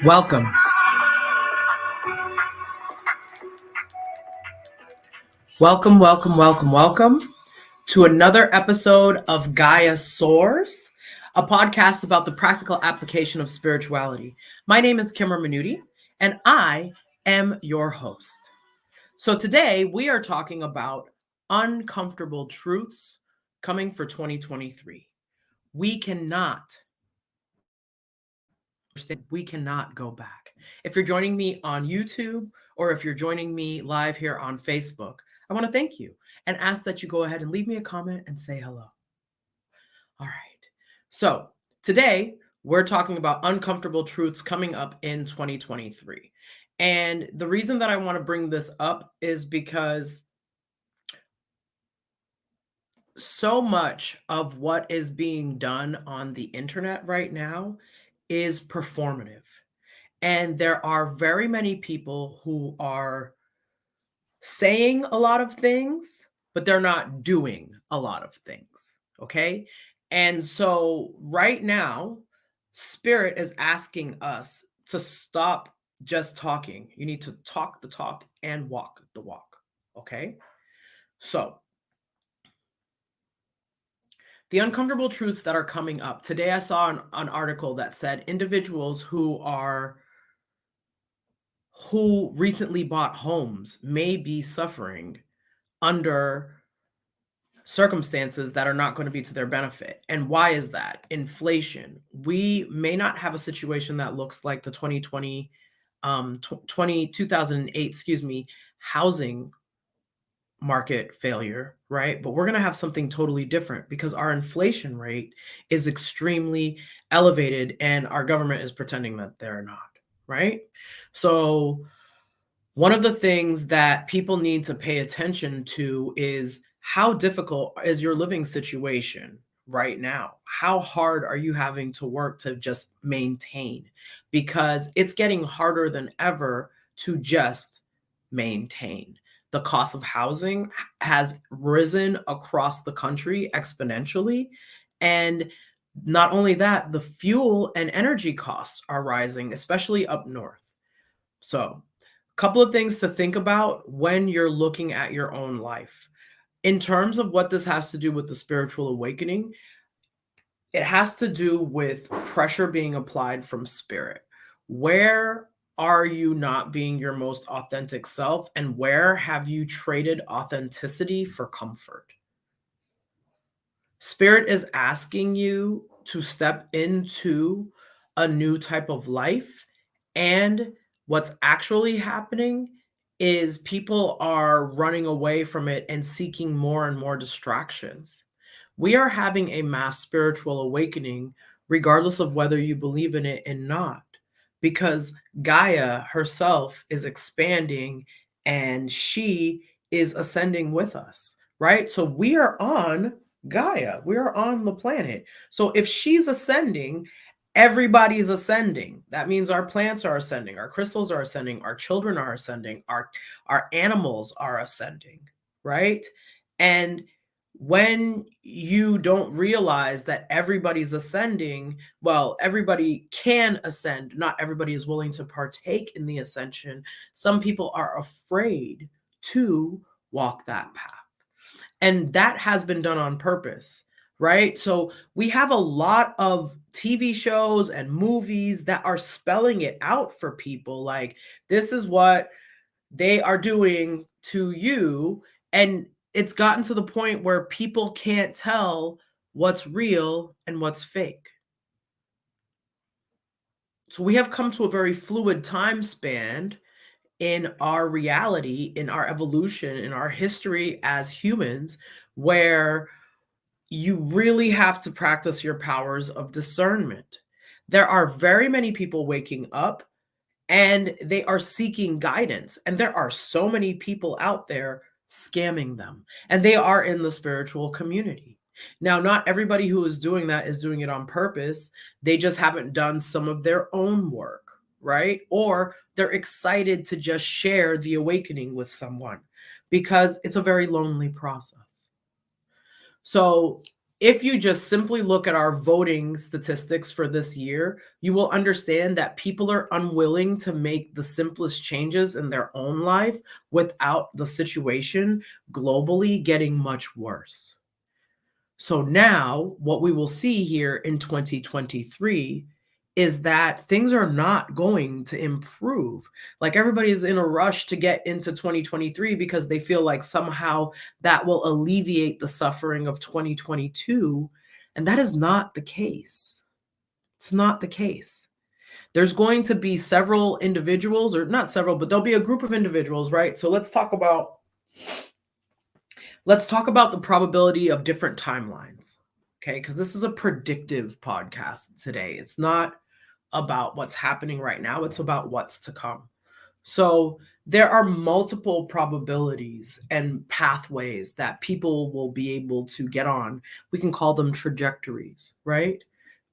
Welcome. Welcome to another episode of Gaia Soars, a podcast about the practical application of spirituality. My name is Kimmer Minuti, and I am your host. So today we are talking about uncomfortable truths coming for 2023. We cannot go back. If you're joining me on YouTube or if you're joining me live here on Facebook, I want to thank you and ask that you go ahead and leave me a comment and say hello. All right. So today we're talking about uncomfortable truths coming up in 2023. And the reason that I want to bring this up is because so much of what is being done on the internet right now is performative. And there are very many people who are saying a lot of things, but they're not doing a lot of things. Okay. And so right now, Spirit is asking us to stop just talking. You need to talk the talk and walk the walk. Okay. So the uncomfortable truths that are coming up. Today, I saw an article that said individuals who recently bought homes may be suffering under circumstances that are not going to be to their benefit. And why is that? Inflation. We may not have a situation that looks like the 2008, housing market failure, right? But we're going to have something totally different because our inflation rate is extremely elevated and our government is pretending that they're not, right? So one of the things that people need to pay attention to is how difficult is your living situation right now? How hard are you having to work to just maintain? Because it's getting harder than ever to just maintain. The cost of housing has risen across the country exponentially. And not only that, the fuel and energy costs are rising, especially up north. So, couple of things to think about when you're looking at your own life. In terms of what this has to do with the spiritual awakening, it has to do with pressure being applied from spirit. Where are you not being your most authentic self, and where have you traded authenticity for comfort? Spirit is asking you to step into a new type of life, and what's actually happening is people are running away from it and seeking more and more distractions. We are having a mass spiritual awakening, regardless of whether you believe in it or not, because Gaia herself is expanding and she is ascending with us, right? So we are on Gaia, we are on the planet. So if she's ascending, everybody's ascending. That means our plants are ascending, our crystals are ascending, our children are ascending, our animals are ascending, right? And when you don't realize that everybody's ascending, well, everybody can ascend. Not everybody is willing to partake in the ascension. Some people are afraid to walk that path. And that has been done on purpose, right? So we have a lot of TV shows and movies that are spelling it out for people like, this is what they are doing to you. And it's gotten to the point where people can't tell what's real and what's fake. So we have come to a very fluid time span in our reality, in our evolution, in our history as humans, where you really have to practice your powers of discernment. There are very many people waking up and they are seeking guidance. And there are so many people out there scamming them, and they are in the spiritual community. Now, not everybody who is doing that is doing it on purpose. They just haven't done some of their own work, right? Or they're excited to just share the awakening with someone because it's a very lonely process. So if you just simply look at our voting statistics for this year, you will understand that people are unwilling to make the simplest changes in their own life without the situation globally getting much worse. So now, what we will see here in 2023 is that things are not going to improve. Like everybody is in a rush to get into 2023 because they feel like somehow that will alleviate the suffering of 2022. And that is not the case. It's not the case. There's going to be several individuals, or not several, but there'll be a group of individuals, right? So let's talk about the probability of different timelines. Okay, because this is a predictive podcast today. It's not about what's happening right now, it's about what's to come. So there are multiple probabilities and pathways that people will be able to get on. We can call them trajectories, right?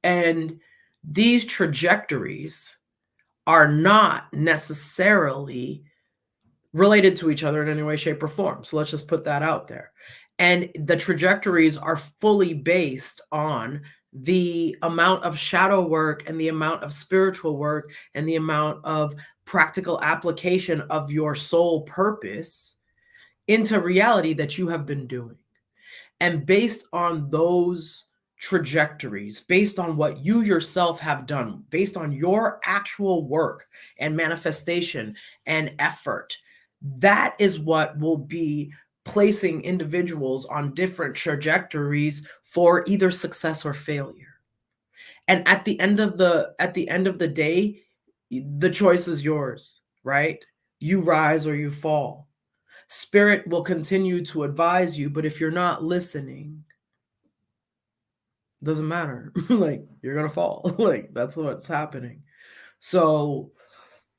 And these trajectories are not necessarily related to each other in any way, shape, or form. So let's just put that out there. And the trajectories are fully based on the amount of shadow work and the amount of spiritual work and the amount of practical application of your soul purpose into reality that you have been doing. And based on those trajectories, based on what you yourself have done, based on your actual work and manifestation and effort, that is what will be placing individuals on different trajectories for either success or failure. And at the end of the day, the choice is yours, right? You rise or you fall. Spirit will continue to advise you, but if you're not listening, doesn't matter. Like you're gonna fall. Like that's what's happening. So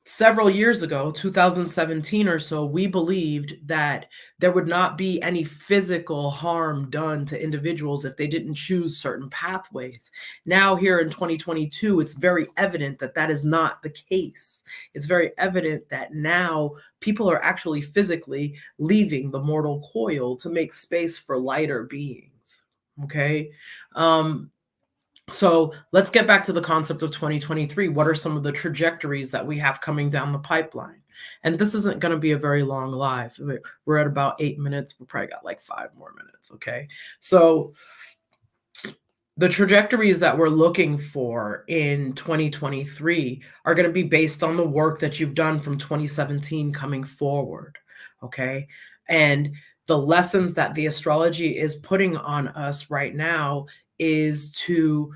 several years ago, 2017 or so, we believed that there would not be any physical harm done to individuals if they didn't choose certain pathways. Now, here in 2022, it's very evident that that is not the case. It's very evident that now people are actually physically leaving the mortal coil to make space for lighter beings. Okay. Um, so let's get back to the concept of 2023. What are some of the trajectories that we have coming down the pipeline? And this isn't going to be a very long live. We're at about 8 minutes. We probably got like 5 more minutes. Okay. So the trajectories that we're looking for in 2023 are going to be based on the work that you've done from 2017 coming forward. Okay. And the lessons that the astrology is putting on us right now is to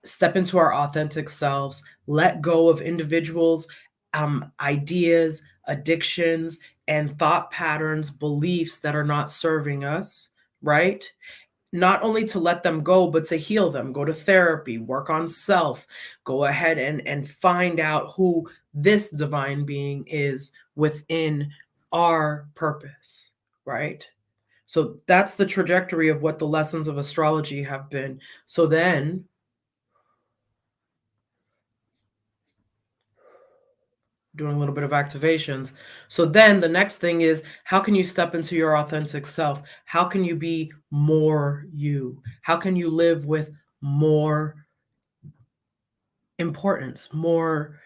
step into our authentic selves, let go of individuals, ideas, addictions, and thought patterns, beliefs that are not serving us, right? Not only to let them go, but to heal them, go to therapy, work on self, go ahead and find out who this divine being is within our purpose, right? So that's the trajectory of what the lessons of astrology have been. So then, doing a little bit of activations. So then the next thing is, how can you step into your authentic self? How can you be more you? How can you live with more importance, more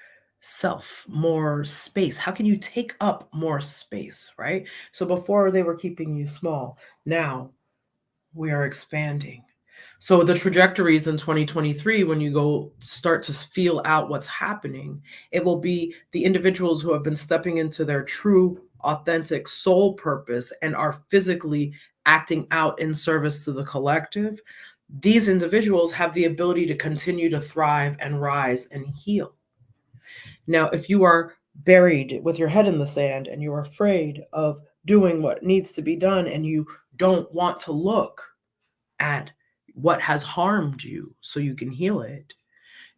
self, more space? How can you take up more space, right? So before they were keeping you small. Now we are expanding. So the trajectories in 2023, when you go start to feel out what's happening, it will be the individuals who have been stepping into their true, authentic soul purpose and are physically acting out in service to the collective. These individuals have the ability to continue to thrive and rise and heal. Now, if you are buried with your head in the sand and you're afraid of doing what needs to be done and you don't want to look at what has harmed you so you can heal it,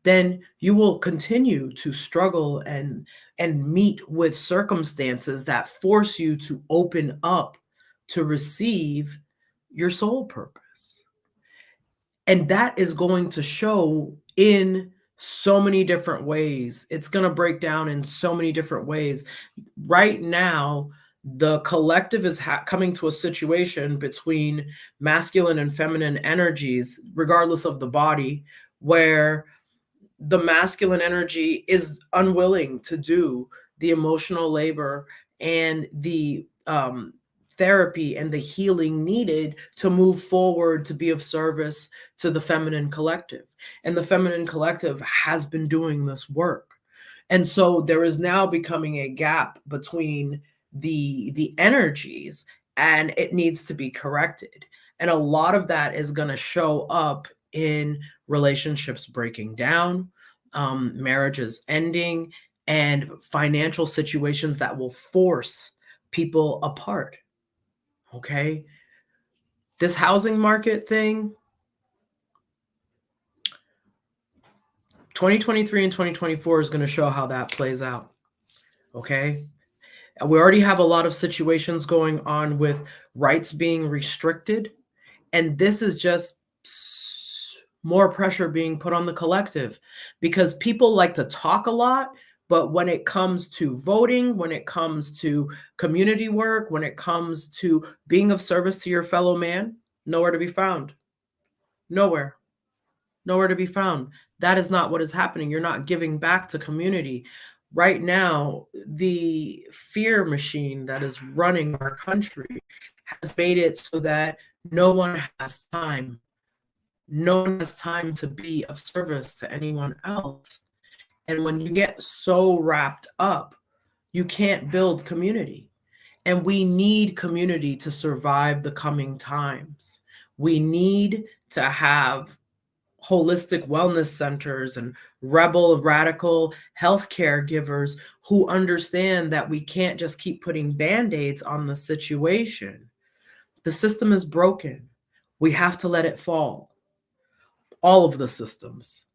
then you will continue to struggle and meet with circumstances that force you to open up to receive your soul purpose. And that is going to show in so many different ways. It's going to break down in so many different ways. Right now, The collective is coming to a situation between masculine and feminine energies, regardless of the body, where the masculine energy is unwilling to do the emotional labor and the therapy and the healing needed to move forward to be of service to the feminine collective. And the feminine collective has been doing this work. And so there is now becoming a gap between the energies, and it needs to be corrected. And a lot of that is going to show up in relationships breaking down, marriages ending, and financial situations that will force people apart. Okay. This housing market thing, 2023 and 2024 is going to show how that plays out. Okay. We already have a lot of situations going on with rights being restricted. And this is just more pressure being put on the collective, because people like to talk a lot, but when it comes to voting, when it comes to community work, when it comes to being of service to your fellow man, nowhere to be found. Nowhere. Nowhere to be found. That is not what is happening. You're not giving back to community. Right now, the fear machine that is running our country has made it so that no one has time. No one has time to be of service to anyone else. And when you get so wrapped up, you can't build community. And we need community to survive the coming times. We need to have holistic wellness centers and rebel radical healthcare givers who understand that we can't just keep putting band-aids on the situation. The system is broken. We have to let it fall. All of the systems.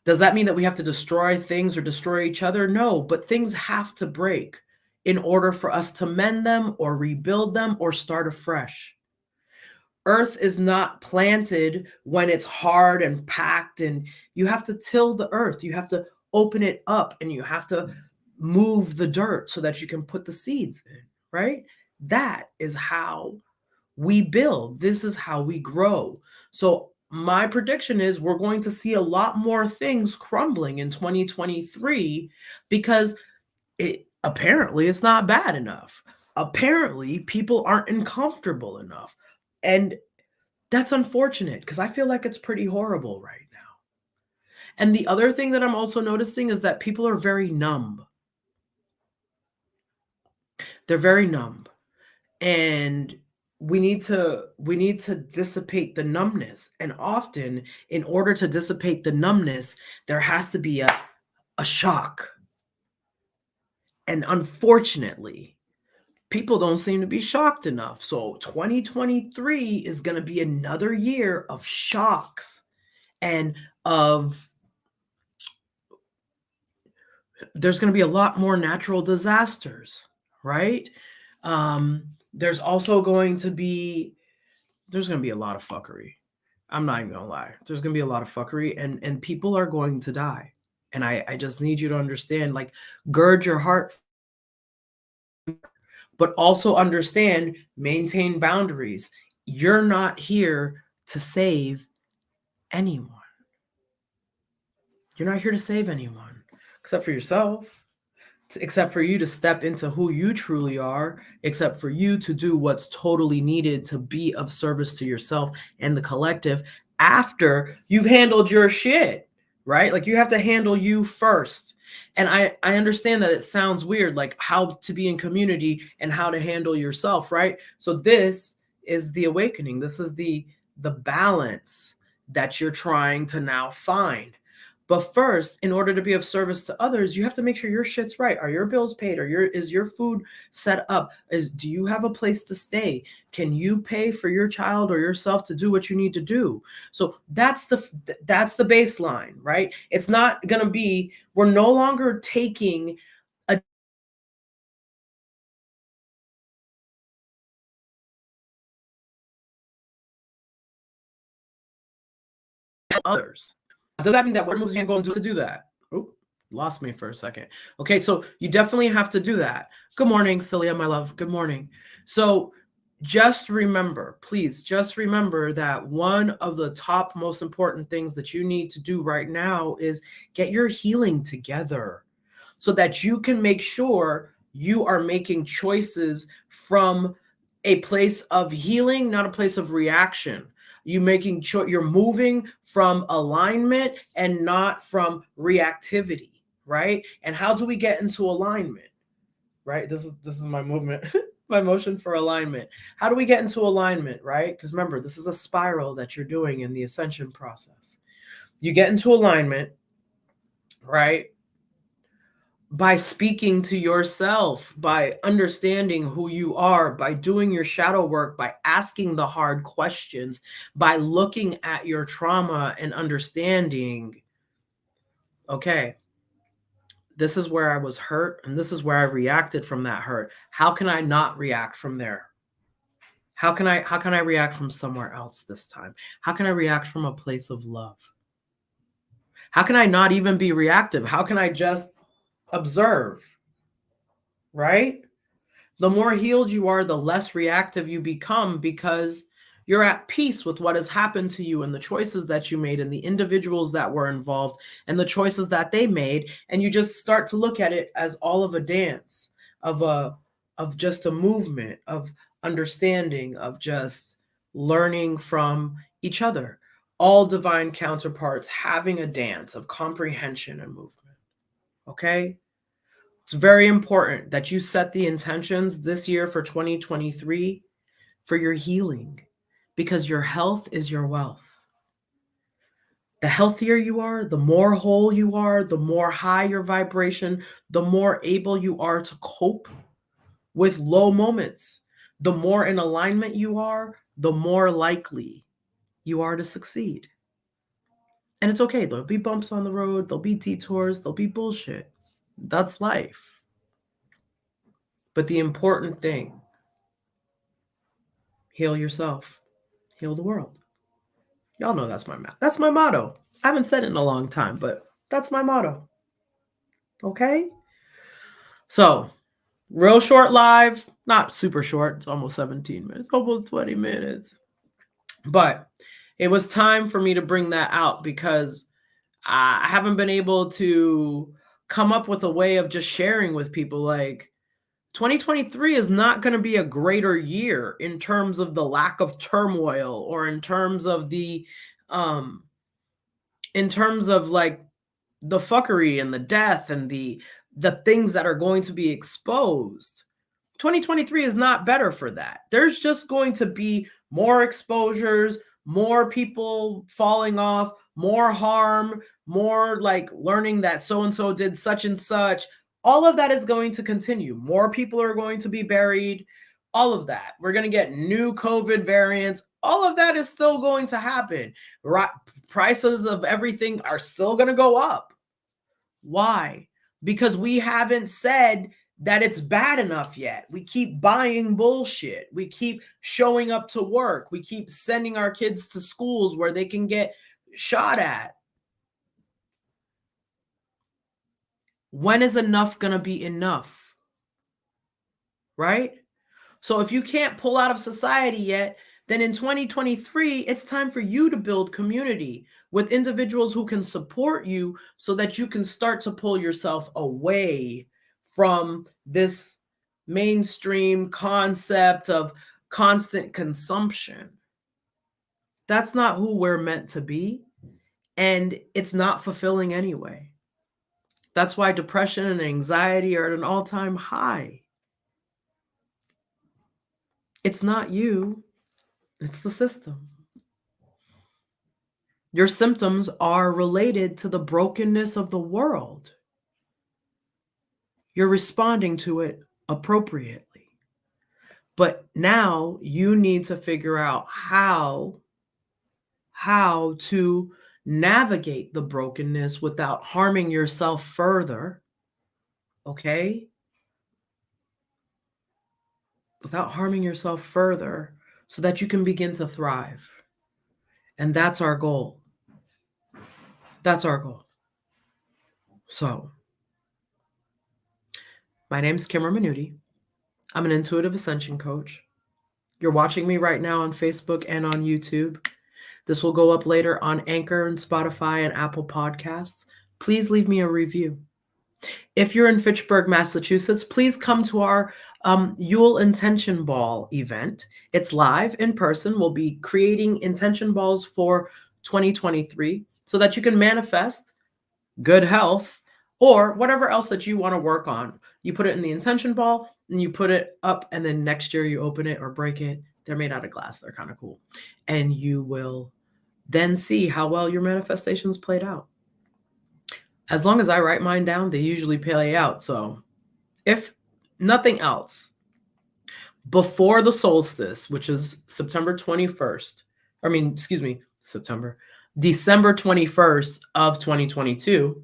Does that mean that we have to destroy things or destroy each other? No, but things have to break in order for us to mend them or rebuild them or start afresh. Earth is not planted when it's hard and packed, and you have to till the earth. You have to open it up and you have to move the dirt so that you can put the seeds in, right? That is how we build. This is how we grow. So my prediction is we're going to see a lot more things crumbling in 2023, because apparently it's not bad enough. Apparently people aren't uncomfortable enough. And that's unfortunate, because I feel like it's pretty horrible right now. And the other thing that I'm also noticing is that people are very numb. They're very numb. And we need to dissipate the numbness. And often, in order to dissipate the numbness, there has to be a shock. And unfortunately, people don't seem to be shocked enough. So 2023 is going to be another year of shocks and of there's going to be a lot more natural disasters, right? There's also going to be a lot of fuckery. I'm not even gonna lie. There's gonna be a lot of fuckery, and people are going to die. And I just need you to understand, like, gird your heart, but also understand, maintain boundaries. You're not here to save anyone. You're not here to save anyone except for yourself. Except for you to step into who you truly are, except for you to do what's totally needed to be of service to yourself and the collective after you've handled your shit, right? Like, you have to handle you first. And I understand that it sounds weird, like how to be in community and how to handle yourself, right? So this is the awakening. This is the balance that you're trying to now find. But first, in order to be of service to others, you have to make sure your shit's right. Are your bills paid? Is your food set up? Do you have a place to stay? Can you pay for your child or yourself to do what you need to do? So that's the baseline, right? It's not going to be, we're no longer taking a others. Does that mean that one moves you ain't going to do that? Oop. Lost me for a second. Okay, so you definitely have to do that. Good morning, Celia, my love. Good morning. So just remember, please, just remember that one of the top most important things that you need to do right now is get your healing together so that you can make sure you are making choices from a place of healing, not a place of reaction. You're moving from alignment and not from reactivity, right? And how do we get into alignment? Right? This is my movement, my motion for alignment. How do we get into alignment, right? Because remember, this is a spiral that you're doing in the ascension process. You get into alignment, right? By speaking to yourself, by understanding who you are, by doing your shadow work, by asking the hard questions, by looking at your trauma and understanding, okay, this is where I was hurt and this is where I reacted from that hurt. How can I not react from there? How can I react from somewhere else this time? How can I react from a place of love? How can I not even be reactive? How can I just observe, right? The more healed you are, the less reactive you become because you're at peace with what has happened to you and the choices that you made and the individuals that were involved and the choices that they made. And you just start to look at it as all of a dance, of just a movement, of understanding, of just learning from each other. All divine counterparts having a dance of comprehension and movement. Okay? It's very important that you set the intentions this year for 2023 for your healing because your health is your wealth. The healthier you are, the more whole you are, the more high your vibration, the more able you are to cope with low moments. The more in alignment you are, the more likely you are to succeed. And it's okay. There'll be bumps on the road, there'll be detours, there'll be bullshit. That's life. But the important thing, heal yourself, heal the world. Y'all know that's my motto. I haven't said it in a long time, but that's my motto. Okay? So, real short live, not super short. It's almost 17 minutes, almost 20 minutes. But it was time for me to bring that out because I haven't been able to come up with a way of just sharing with people like 2023 is not going to be a greater year in terms of the lack of turmoil or um in terms of like the fuckery and the death and the things that are going to be exposed. 2023 is not better for that. There's just going to be more exposures, more people falling off, more harm, more like learning that so and so did such and such. All of that is going to continue. More people are going to be buried. All of that. We're going to get new COVID variants. All of that is still going to happen. Prices of everything are still going to go up. Why? Because we haven't said that it's bad enough yet. We keep buying bullshit. We keep showing up to work. We keep sending our kids to schools where they can get shot at. When is enough going to be enough? Right? So if you can't pull out of society yet, then in 2023, it's time for you to build community with individuals who can support you so that you can start to pull yourself away from this mainstream concept of constant consumption. That's not who we're meant to be, and it's not fulfilling anyway. That's why depression and anxiety are at an all-time high. It's not you, it's the system. Your symptoms are related to the brokenness of the world. You're responding to it appropriately. But now you need to figure out how to navigate the brokenness without harming yourself further. Okay? Without harming yourself further so that you can begin to thrive. And that's our goal. That's our goal. So, My name's Kimmer Minuti. I'm an intuitive ascension coach. You're watching me right now on Facebook and on YouTube. This will go up later on Anchor and Spotify and Apple Podcasts. Please leave me a review. If you're in Fitchburg, Massachusetts, please come to our Yule Intention Ball event. It's live in person. We'll be creating intention balls for 2023 so that you can manifest good health or whatever else that you want to work on. You put it in the intention ball and you put it up, and then next year you open it or break it. They're made out of glass. They're kind of cool. And you will then see how well your manifestations played out. As long as I write mine down, they usually play out. So if nothing else, before the solstice, which is December 21st of 2022,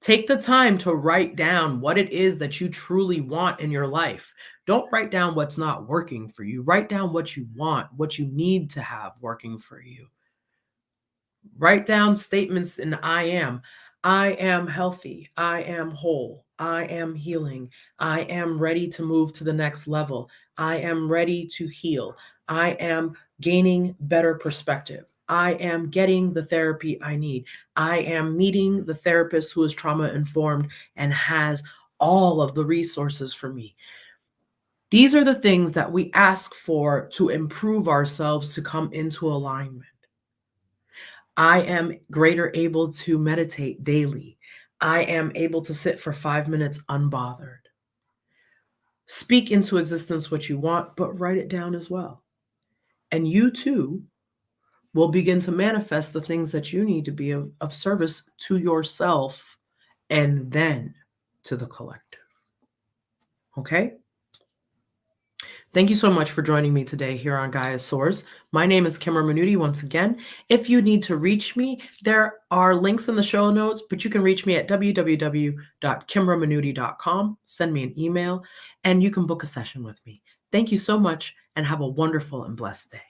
take the time to write down what it is that you truly want in your life. Don't write down what's not working for you. Write down what you want, what you need to have working for you. Write down statements in I am. I am healthy. I am whole. I am healing. I am ready to move to the next level. I am ready to heal. I am gaining better perspective. I am getting the therapy I need. I am meeting the therapist who is trauma informed and has all of the resources for me. These are the things that we ask for to improve ourselves, to come into alignment. I am greater able to meditate daily. I am able to sit for 5 minutes unbothered. Speak into existence what you want, but write it down as well. And you too will begin to manifest the things that you need to be of service to yourself and then to the collective. Okay? Thank you so much for joining me today here on Gaia Soars. My name is Kimmer Minuti once again. If you need to reach me, there are links in the show notes, but you can reach me at www.kimmerminuti.com. Send me an email, and you can book a session with me. Thank you so much, and have a wonderful and blessed day.